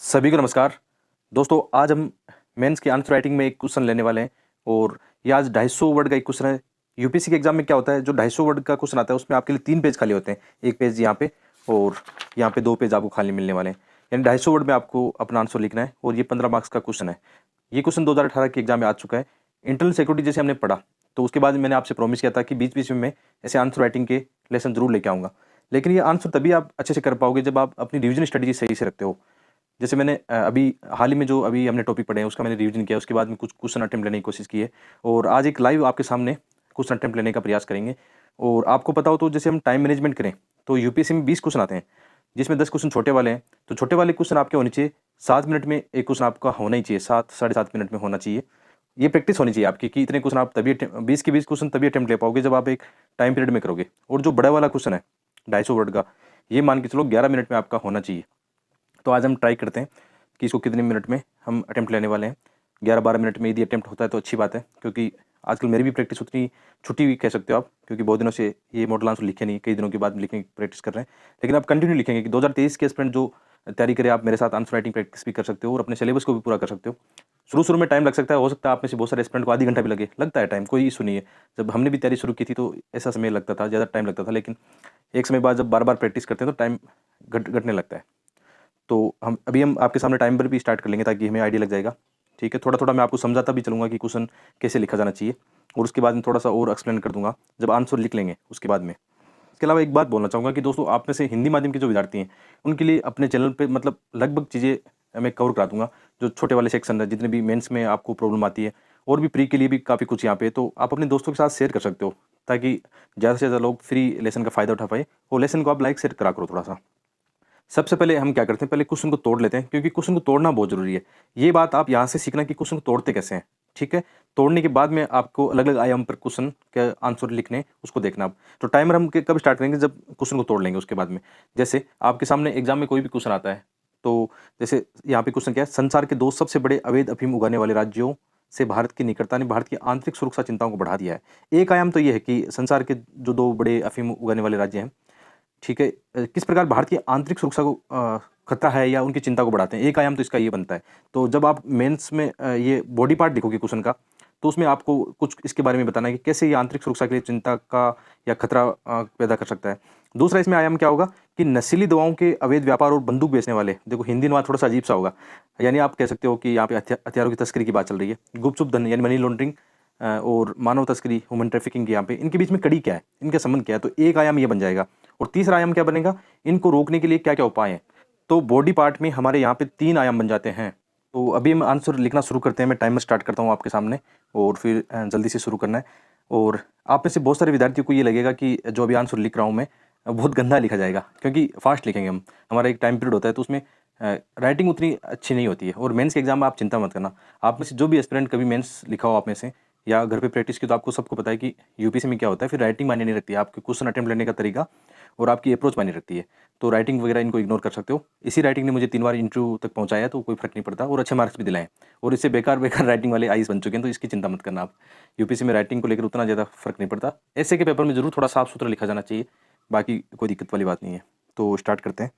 सभी को नमस्कार। दोस्तों, आज हम मेंस की आंसर राइटिंग में एक क्वेश्चन लेने वाले हैं और ये आज 250 वर्ड का एक क्वेश्चन है। यूपीएससी के एग्जाम में क्या होता है, जो 250 वर्ड का क्वेश्चन आता है उसमें आपके लिए 3 पेज खाली होते हैं। एक पेज यहाँ पे और यहाँ पे 2 पेज आपको खाली मिलने वाले हैं। यानी 250 वर्ड में आपको अपना आंसर लिखना है और ये 15 मार्क्स का क्वेश्चन है। ये क्वेश्चन 2018 के एग्जाम में आ चुका है। इंटरनल सिक्योरिटी जैसे हमने पढ़ा तो उसके बाद मैंने आपसे प्रॉमिस किया था कि बीच बीच में मैं ऐसे आंसर राइटिंग के लेसन जरूर लेके आऊँगा। लेकिन ये आंसर तभी आप अच्छे से कर पाओगे जब आप अपनी रिविजन स्ट्रेटेजी सही से रखते हो। जैसे मैंने अभी हाल ही में जो अभी हमने टॉपिक पढ़े हैं उसका मैंने रिवीजन किया, उसके बाद में कुछ क्वेश्चन अटेम्प्ट लेने की कोशिश की है और आज एक लाइव आपके सामने क्वेश्चन अटेम्प्ट लेने का प्रयास करेंगे। और आपको पता हो तो जैसे हम टाइम मैनेजमेंट करें तो यूपीएससी में 20 क्वेश्चन आते हैं, जिसमें 10 क्वेश्चन छोटे वाले हैं। तो छोटे वाले क्वेश्चन आपके होने चाहिए 7 मिनट में, एक क्वेश्चन आपका होना ही चाहिए 7 साढ़े 7 मिनट में होना चाहिए। ये प्रैक्टिस होनी चाहिए आपकी कि इतने क्वेश्चन आप तभी 20 के 20 क्वेश्चन तभी अटेम्प्ट ले पाओगे जब आप एक टाइम पीरियड में करोगे। और जो बड़ा वाला क्वेश्चन है 250 वर्ड का, ये मान के चलो 11 मिनट में आपका होना चाहिए। तो आज हम ट्राई करते हैं कि इसको कितने मिनट में हम अटेम्प्ट लेने वाले हैं। 11-12 मिनट में यदि अटेम्प्ट होता है तो अच्छी बात है, क्योंकि आजकल मेरी भी प्रैक्टिस उतनी छुट्टी भी कह सकते हो आप, क्योंकि बहुत दिनों से ये मॉडल आंसर लिखे नहीं, कई दिनों के बाद लिखने की प्रैक्टिस कर रहे हैं। लेकिन आप कंटिन्यू लिखेंगे कि 2023 के एस्पिरेंट जो तैयारी करें, आप मेरे साथ आंसर राइटिंग प्रैक्टिस भी कर सकते हो और अपने सिलेबस को भी पूरा कर सकते हो। शुरू में टाइम लग सकता है, हो सकता है आप में से बहुत सारे एस्पिरेंट को आधी घंटा भी लगे, लगता है टाइम, कोई इशू नहीं है। जब हमने भी तैयारी शुरू की थी तो ऐसा समय लगता था, ज़्यादा टाइम लगता था, लेकिन एक समय बाद जब बार बार प्रैक्टिस करते हैं तो टाइम घटने लगता है। तो हम आपके सामने टाइम पर भी स्टार्ट कर लेंगे ताकि हमें आइडिया लग जाएगा। ठीक है, थोड़ा-थोड़ा मैं आपको समझाता भी चलूँगा कि क्वेश्चन कैसे लिखा जाना चाहिए और उसके बाद में थोड़ा-सा और एक्सप्लेन कर दूँगा जब आंसर लिख लेंगे उसके बाद में। इसके अलावा एक बात बोलना चाहूँगा कि दोस्तों, आप में से हिंदी माध्यम के जो विद्यार्थी हैं, उनके लिए अपने चैनल पे मतलब लगभग चीज़ें मैं कवर करा दूँगा। जो छोटे वाले सेक्शन है, जितने भी मेंस में आपको प्रॉब्लम आती है और भी प्री के लिए भी काफ़ी कुछ यहाँ पे, तो आप अपने दोस्तों के साथ शेयर कर सकते हो ताकि ज़्यादा से ज़्यादा लोग फ्री लेसन का फ़ायदा उठा पाएँ और लेसन को आप लाइक शेयर करा करो थोड़ा-सा। सबसे पहले हम क्या करते हैं, पहले क्वेश्चन को तोड़ लेते हैं, क्योंकि क्वेश्चन को तोड़ना बहुत ज़रूरी है। ये बात आप यहाँ से सीखना कि क्वेश्चन को तोड़ते कैसे हैं, ठीक है? तोड़ने के बाद में आपको अलग-अलग आयाम पर क्वेश्चन के आंसर लिखने हैं, उसको देखना आप। तो टाइमर हम कब स्टार्ट करेंगे, जब क्वेश्चन को तोड़ लेंगे उसके बाद में। जैसे आपके सामने एग्जाम में कोई भी क्वेश्चन आता है, तो जैसे यहाँ पे क्वेश्चन क्या है, संसार के 2 सबसे बड़े अवैध अफीम उगाने वाले राज्यों से भारत की निकटता ने भारत की आंतरिक सुरक्षा चिंताओं को बढ़ा दिया है। एक आयाम तो ये है कि संसार के जो 2 बड़े अफीम उगाने वाले राज्य हैं, ठीक है, किस प्रकार भारत की आंतरिक सुरक्षा को खतरा है या उनकी चिंता को बढ़ाते हैं। एक आयाम तो इसका ये बनता है। तो जब आप मेंस में ये बॉडी पार्ट लिखोगे क्वेश्चन का, तो उसमें आपको कुछ इसके बारे में बताना है कि कैसे ये आंतरिक सुरक्षा के लिए चिंता का या खतरा पैदा कर सकता है। दूसरा इसमें आयाम क्या होगा कि नशीली दवाओं के अवैध व्यापार और बंदूक बेचने वाले, देखो हिंदी अनुवाद थोड़ा सा अजीब सा होगा, यानी आप कह सकते हो कि यहाँ पे हथियारों की तस्करी की बात चल रही है। गुपचुप धन यानी मनी लॉन्ड्रिंग और मानव तस्करी, ह्यूमन ट्रैफिकिंग की यहाँ पे इनके बीच में कड़ी क्या है, इनका संबंध क्या है, तो एक आयाम ये बन जाएगा। और तीसरा आयाम क्या बनेगा, इनको रोकने के लिए क्या-क्या उपाय हैं। तो बॉडी पार्ट में हमारे यहाँ पे 3 आयाम बन जाते हैं। तो अभी हम आंसर लिखना शुरू करते हैं। मैं टाइमर स्टार्ट करता हूँ आपके सामने और फिर जल्दी से शुरू करना है। और आप में से बहुत सारे विद्यार्थियों को ये लगेगा कि जो अभी आंसर लिख रहा हूँ मैं, बहुत गंदा लिखा जाएगा, क्योंकि फास्ट लिखेंगे हम। हमारा एक टाइम पीरियड होता है तो उसमें राइटिंग उतनी अच्छी नहीं होती है। और मेंस के एग्जाम में आप चिंता मत करना। आप में से जो भी एस्पिरेंट कभी मेंस लिखा हो आप में से, या घर पे प्रैक्टिस की, तो आपको सबको पता है कि यूपीएससी में क्या होता है। फिर राइटिंग मायने नहीं रखती है, आपके क्वेश्चन अटेम्प्ट लेने का तरीका और आपकी अप्रोच मायने रखती है। तो राइटिंग वगैरह इनको इग्नोर कर सकते हो। इसी राइटिंग ने मुझे 3 बार इंटरव्यू तक पहुँचाया, तो कोई फ़र्क नहीं पड़ता और अच्छे मार्क्स भी दिलाए। और इससे बेकार-बेकार राइटिंग वाले आईएएस बन चुके हैं, तो इसकी चिंता मत करना आप। यूपीएससी में राइटिंग को लेकर उतना ज़्यादा फ़र्क नहीं पड़ता। ऐसे के पेपर में ज़रूर थोड़ा साफ-सुथरा लिखा जाना चाहिए, बाकी कोई दिक्कत वाली बात नहीं है। तो स्टार्ट करते हैं।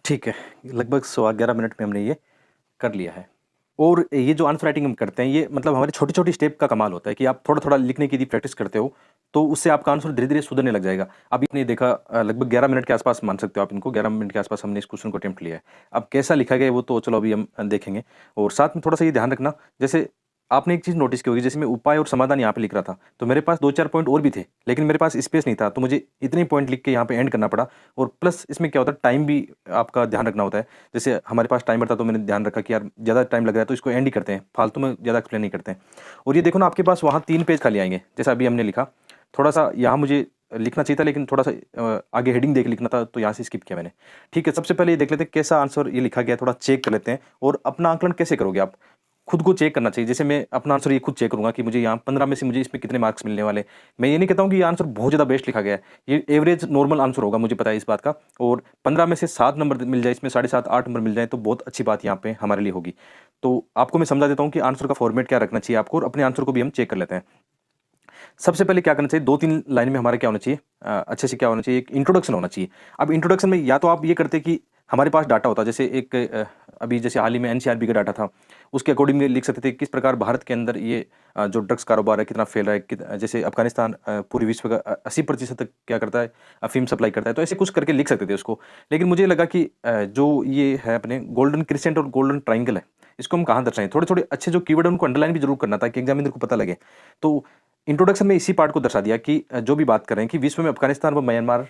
ठीक है, लगभग 11 मिनट में हमने ये कर लिया है। और ये जो आंसर राइटिंग हम करते हैं, ये मतलब हमारी छोटी-छोटी स्टेप का कमाल होता है कि आप थोड़ा-थोड़ा लिखने की यदि प्रैक्टिस करते हो, तो उससे आपका आंसर धीरे-धीरे सुधरने लग जाएगा। अभी आपने देखा लगभग 11 मिनट के आस-पास मान सकते हो आप इनको, 11 मिनट के आस-पास हमने इस क्वेश्चन को अटेम्प्ट लिया है। अब कैसा लिखा गया है वो तो चलो अभी हम देखेंगे। और साथ में थोड़ा-सा ये ध्यान रखना, जैसे आपने एक चीज़ नोटिस की होगी, जैसे मैं उपाय और समाधान यहाँ पे लिख रहा था, तो मेरे पास 2-4 पॉइंट और भी थे, लेकिन मेरे पास स्पेस नहीं था, तो मुझे इतने ही पॉइंट लिख के यहाँ पे एंड करना पड़ा। और प्लस इसमें क्या होता है, टाइम भी आपका ध्यान रखना होता है। जैसे हमारे पास टाइमर था, तो मैंने ध्यान रखा कि यार ज़्यादा टाइम लग रहा है, तो इसको एंड ही करते हैं, फालतू में ज़्यादा एक्सप्लेन नहीं करते हैं। और ये देखो ना, आपके पास वहाँ 3 पेज खाली आएँगे, जैसा अभी हमने लिखा। थोड़ा-सा यहाँ मुझे लिखना चाहिए था, लेकिन थोड़ा-सा आगे हेडिंग देख लिखना था, तो यहाँ से स्किप किया मैंने। ठीक है, सबसे पहले ये देख लेते हैं कैसा आंसर ये लिखा गया है, थोड़ा चेक कर लेते हैं। और अपना आकलन कैसे करोगे आप? खुद को चेक करना चाहिए। जैसे मैं अपना आंसर ये खुद चेक करूँगा कि मुझे यहाँ 15 में से मुझे इसमें कितने मार्क्स मिलने वाले। मैं ये नहीं कहता हूँ कि ये आंसर बहुत ज़्यादा बेस्ट लिखा गया है। ये एवरेज नॉर्मल आंसर होगा, मुझे पता है इस बात का। और 15 में से 7 नंबर मिल जाए, इसमें 7.5 8 नंबर मिल जाए, तो बहुत अच्छी बात यहाँ पे हमारे लिए होगी। तो आपको मैं समझा देता हूँ कि आंसर का फॉर्मेट क्या रखना चाहिए आपको, और अपने आंसर को भी हम चेक कर लेते हैं। सबसे पहले क्या करना चाहिए, 2-3 लाइन में हमारा क्या होना चाहिए, अच्छे से क्या होना चाहिए, एक इंट्रोडक्शन होना चाहिए। अब इंट्रोडक्शन में या तो आप ये करते कि हमारे पास डाटा होता, जैसे एक अभी जैसे हाल ही में एनसीआरबी का डाटा था, उसके अकॉर्डिंग लिख सकते थे किस प्रकार भारत के अंदर ये जो ड्रग्स कारोबार है कितना फैल रहा है, जैसे अफगानिस्तान पूरे विश्व का 80% तक क्या करता है, अफीम सप्लाई करता है, तो ऐसे कुछ करके लिख सकते थे उसको। लेकिन मुझे लगा कि जो ये है अपने गोल्डन क्रिसेंट और गोल्डन ट्राइंगल है, इसको हम कहाँ दर्शाएं, थोड़े थोड़े अच्छे जो कीवर्ड है उनको अंडरलाइन भी जरूर करना था कि एग्जामिनर को पता लगे। तो इंट्रोडक्शन में इसी पार्ट को दर्शा दिया कि जो भी बात कर रहे हैं कि विश्व में अफगानिस्तान व म्यांमार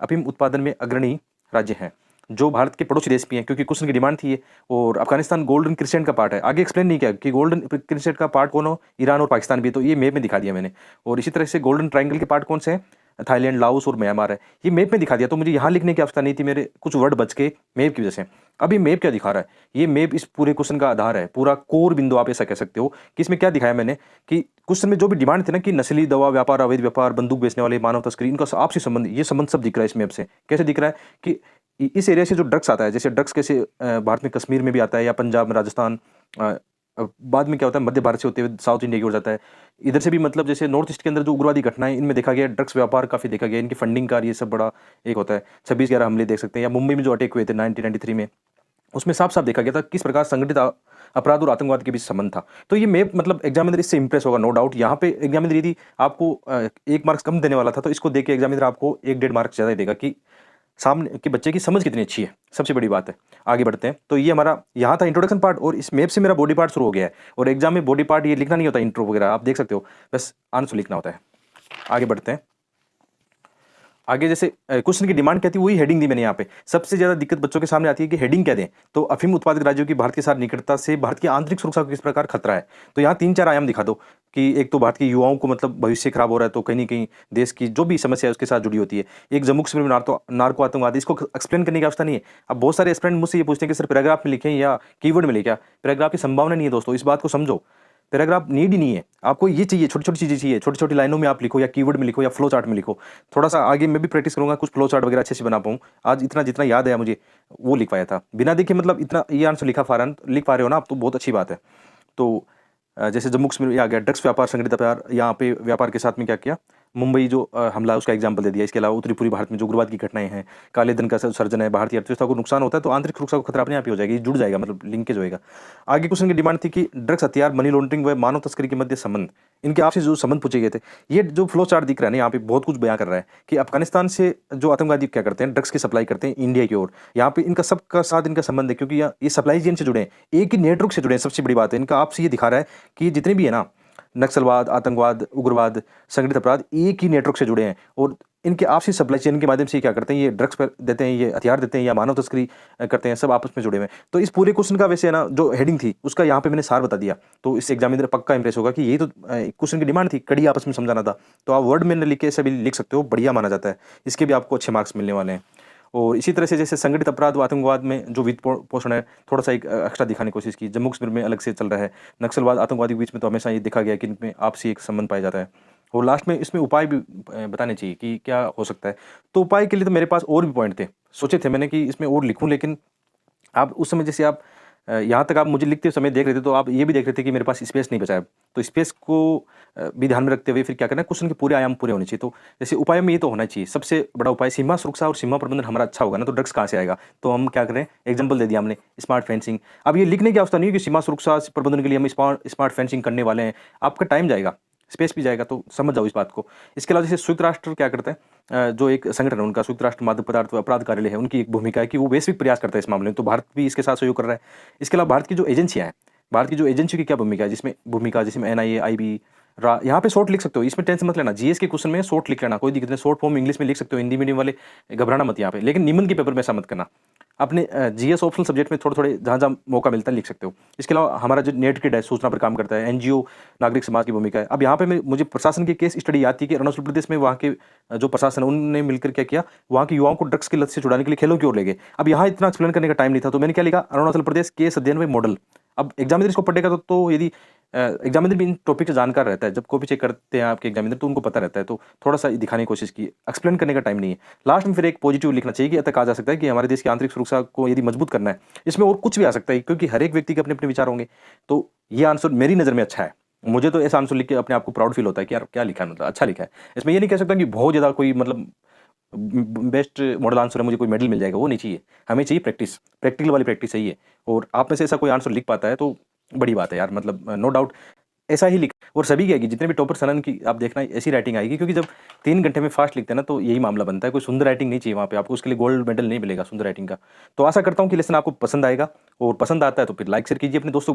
अफीम उत्पादन में अग्रणी राज्य हैं, जो भारत के पड़ोसी देश भी हैं, क्योंकि क्वेश्चन की डिमांड थी ये। और अफगानिस्तान गोल्डन क्रिसेंट का पार्ट है, आगे एक्सप्लेन नहीं किया कि गोल्डन क्रिसेंट का पार्ट कौन हो, ईरान और पाकिस्तान भी, तो ये मैप में दिखा दिया मैंने। और इसी तरह से गोल्डन ट्राइंगल के पार्ट कौन से हैं, थाईलैंड, लाओस और म्यांमार है, ये मैप में दिखा दिया। तो मुझे यहाँ लिखने की आवश्यकता नहीं थी, मेरे कुछ वर्ड बच के मैप की वजह से। अभी मैप क्या दिखा रहा है, ये मैप इस पूरे क्वेश्चन का आधार है, पूरा कोर बिंदु आप ऐसा कह सकते हो कि इसमें क्या दिखाया मैंने कि क्वेश्चन में जो भी डिमांड थी ना कि नस्ली दवा व्यापार, अवैध व्यापार, बंदूक बेचने वाले, मानव तस्करी, इनका आपसी संबंध, ये संबंध सब दिख रहा है इस मैप से। कैसे दिख रहा है कि इस एरिया से जो ड्रग्स आता है, जैसे ड्रग्स कैसे भारत में कश्मीर में भी आता है, या पंजाब में, राजस्थान, बाद में क्या होता है मध्य भारत से होते हुए साउथ इंडिया की ओर जाता है। इधर से भी मतलब जैसे नॉर्थ ईस्ट के अंदर जो उग्रवादी घटनाएं, इनमें देखा गया ड्रग्स व्यापार काफ़ी देखा गया, इनकी फंडिंग का ये सब बड़ा एक होता है। 26/11 हमले देख सकते हैं, या मुंबई में जो अटैक हुए थे 1993 में, उसमें साफ-साफ देखा गया था किस प्रकार संगठित अपराध और आतंकवाद के बीच संबंध था। तो ये मैप मतलब एग्जामिनर इससे इंप्रेस होगा, नो डाउट। यहाँ पे एग्जामिनर यदि आपको 1 मार्क्स कम देने वाला था, तो इसको देख के एग्जामिनर आपको 1 डेढ़ मार्क्स ज़्यादा ही देगा कि सामने के बच्चे की समझ कितनी अच्छी है, सबसे बड़ी बात है। आगे बढ़ते हैं, तो ये हमारा यहाँ था इंट्रोडक्शन पार्ट, और इस मैप से मेरा बॉडी पार्ट शुरू हो गया है। और एग्जाम में बॉडी पार्ट ये लिखना नहीं होता, इंट्रो वगैरह आप देख सकते हो, बस आंसर लिखना होता है। आगे बढ़ते हैं। आगे जैसे क्वेश्चन की डिमांड क्या थी, वही हेडिंग दी मैंने यहाँ पे। सबसे ज़्यादा दिक्कत बच्चों के सामने आती है कि हेडिंग क्या दें, तो अफीम उत्पादक राज्यों की भारत के साथ निकटता से भारत की आंतरिक सुरक्षा को किस प्रकार खतरा है। तो यहाँ 3-4 आयाम दिखा दो कि एक तो भारत के युवाओं को मतलब भविष्य खराब हो रहा है, तो कहीं न कहीं देश की जो भी समस्या है उसके साथ जुड़ी होती है। एक जम्मू कश्मीर में नार्को आतंकवाद, इसको एक्सप्लेन करने की आवश्यकता नहीं है। अब बहुत सारे एस्पिरेंट मुझसे ये पूछते हैं कि सर पैराग्राफ में लिखें या कीवर्ड में लिखें। पैराग्राफ की संभावना नहीं है दोस्तों, इस बात को समझो। पैराग्राफ नीड ही नहीं है, आपको ये चाहिए, छोटी-छोटी चीज़ें चाहिए, छोटी-छोटी लाइनों में आप लिखो, या कीवर्ड में लिखो, या फ्लो चार्ट में लिखो। थोड़ा-सा आगे मैं भी प्रैक्टिस करूँगा, कुछ फ्लो चार्ट वगैरह अच्छे से बना पाऊँ। आज इतना जितना याद आया मुझे, वो लिख पाया था। बिना देखे मतलब इतना ये आंसर लिख पा रहे हो ना आप, तो बहुत अच्छी बात है। तो जैसे जम्मू कश्मीर में आ गया ड्रग्स व्यापार, संगठित व्यापार, यहाँ पे व्यापार के साथ में क्या किया, मुंबई जो हमला है उसका एग्जाम्पल दे दिया। इसके अलावा उत्तरी पूर्वी भारत में जो उग्रवाद की घटनाएं हैं, काले धन का सर्जन है, भारतीय अर्थव्यवस्था को नुकसान होता है, तो आंतरिक सुरक्षा को खतरा अपने आप ही हो जाएगी, जुड़ जाएगा, मतलब लिंकेज होएगा। आगे क्वेश्चन की डिमांड थी कि ड्रग्स, हथियार, मनी लॉन्ड्रिंग व मानव तस्करी के मध्य संबंध, इनके आपसे जो संबंध पूछे गए थे। ये जो फ्लो चार्ट दिख रहा है ना, यहाँ पे बहुत कुछ बयां कर रहा है कि अफगानिस्तान से जो आतंकवादी क्या करते हैं, ड्रग्स की सप्लाई करते हैं इंडिया की ओर। यहाँ पे इनका सबका साथ इनका संबंध है, क्योंकि ये सप्लाई चेन से जुड़े हैं, एक ही नेटवर्क से जुड़े हैं। सबसे बड़ी बात है इनका, आपसे ये दिखा रहा है कि जितने भी है ना नक्सलवाद, आतंकवाद, उग्रवाद, संगठित अपराध, एक ही नेटवर्क से जुड़े हैं। और इनके आपसी सप्लाई चेन के माध्यम से क्या करते हैं, ये ड्रग्स पर देते हैं, ये हथियार देते हैं, या मानव तस्करी करते हैं, सब आपस में जुड़े हुए हैं। तो इस पूरे क्वेश्चन का वैसे है ना, जो हेडिंग थी उसका यहाँ पे मैंने सार बता दिया, तो इससे एग्जामिनर पक्का इंप्रेस होगा कि ये तो क्वेश्चन की डिमांड थी, कड़ी आपस में समझाना था। तो आप वर्ड में न लिख के ऐसे भी लिख सकते हो, बढ़िया माना जाता है, इसके भी आपको अच्छे मार्क्स मिलने वाले हैं। और इसी तरह से जैसे संगठित अपराध व आतंकवाद में जो वित्त पोषण है, थोड़ा सा एक एक्स्ट्रा दिखाने की कोशिश की। जम्मू कश्मीर में अलग से चल रहा है, नक्सलवाद, आतंकवादी के बीच में तो हमेशा ये देखा गया कि इनमें आपसी एक संबंध पाया जाता है। और लास्ट में इसमें उपाय भी बताने चाहिए कि क्या हो सकता है। तो उपाय के लिए तो मेरे पास और भी पॉइंट थे, सोचे थे मैंने कि इसमें और लिखूं, लेकिन आप उस समय जैसे आप यहाँ तक आप मुझे लिखते समय देख रहे थे तो आप ये भी देख रहे थे कि मेरे पास स्पेस नहीं बचा है। तो स्पेस को भी ध्यान में रखते हुए फिर क्या करना है, क्वेश्चन के पूरे आयाम पूरे होने चाहिए। तो जैसे उपाय में ये तो होना चाहिए, सबसे बड़ा उपाय सीमा सुरक्षा और सीमा प्रबंधन हमारा अच्छा होगा ना, तो ड्रग्स कहाँ से आएगा। तो हम क्या करें, एग्जाम्पल दे दिया हमने, स्मार्ट फेंसिंग। अब ये लिखने की आवश्यकता नहीं है कि सीमा सुरक्षा प्रबंधन के लिए हम स्मार्ट फेंसिंग करने वाले हैं। आपका टाइम जाएगा, स्पेस भी जाएगा, तो समझ जाओ इस बात को। इसके अलावा जैसे संयुक्त राष्ट्र क्या करता है, जो एक संगठन है उनका, संयुक्त राष्ट्र मादक पदार्थ अपराध कार्यालय है, उनकी एक भूमिका है कि वो वैश्विक प्रयास करता है इस मामले में, तो भारत भी इसके साथ सहयोग कर रहा है। इसके अलावा भारत की जो एजेंसियां हैं, भारत की जो एजेंसियों की क्या भूमिका है, जिसमें NIA, IB, यहाँ पे शॉर्ट लिख सकते हो, इसमें टेंशन मत लेना। GS के क्वेश्चन में शॉर्ट लिख लेना, कोई दिक्कत नहीं, शॉर्ट फॉर्म इंग्लिश में लिख सकते हो, हिंदी मीडियम वाले घबराना मत यहाँ पे। लेकिन निबंध के पेपर में ऐसा मत करना, अपने GS ऑप्शनल सब्जेक्ट में थोड़े थोड़े जहाँ जहाँ मौका मिलता है लिख सकते हो। इसके अलावा हमारा जो नेट किट है, सूचना पर काम करता है, NGO नागरिक समाज की भूमिका है। अब यहाँ पे मुझे प्रशासन की केस स्टडी आती है कि अरुणाचल प्रदेश में वहाँ के जो प्रशासन है उन्होंने मिलकर क्या किया, वहाँ के युवाओं को ड्रग्स की लत से छुड़ाने के लिए खेलों की ओर ले गए। अब यहाँ इतना एक्सप्लेन करने का टाइम नहीं था, तो मैंने क्या लिखा, अरुणाचल प्रदेश केस अध्ययन में मॉडल। अब एग्जामिनर इसको पढ़ेगा तो यदि एग्जामिनर भी इन टॉपिक से जानकार रहता है, जब कॉपी चेक करते हैं आपके एग्जामिनर तो उनको पता रहता है, तो थोड़ा सा दिखाने की कोशिश की, एक्सप्लेन करने का टाइम नहीं है। लास्ट में फिर एक पॉजिटिव लिखना चाहिए कि ऐसा कहा जा सकता है कि हमारे देश की आंतरिक सुरक्षा को यदि मजबूत करना है, इसमें और कुछ भी आ सकता है, क्योंकि हर एक व्यक्ति के अपने अपने विचार होंगे। तो ये आंसर मेरी नज़र में अच्छा है, मुझे तो ऐसा आंसर लिख के अपने आप को प्राउड फील होता है कि यार क्या लिखा है, मतलब अच्छा लिखा है। इसमें ये नहीं कह सकता कि बहुत ज़्यादा कोई मतलब बेस्ट मॉडल आंसर है, मुझे कोई मेडल मिल जाएगा, वो नहीं चाहिए। हमें चाहिए प्रैक्टिस, प्रैक्टिकल वाली प्रैक्टिस चाहिए। और आप में से ऐसा कोई आंसर लिख पाता है तो बड़ी बात है यार, मतलब नो डाउट ऐसा ही लिख। और सभी की आएगी, जितने भी टॉपर सनन की आप देखना ऐसी राइटिंग आएगी, क्योंकि जब 3 घंटे में फास्ट लिखते हैं ना तो यही मामला बनता है। कोई सुंदर राइटिंग नहीं चाहिए वहाँ पे आपको, उसके लिए गोल्ड मेडल नहीं मिलेगा सुंदर राइटिंग का। तो आशा करता हूँ कि लेसन आपको पसंद आएगा, और पसंद आता है तो फिर लाइक शेयर कीजिए अपने दोस्तों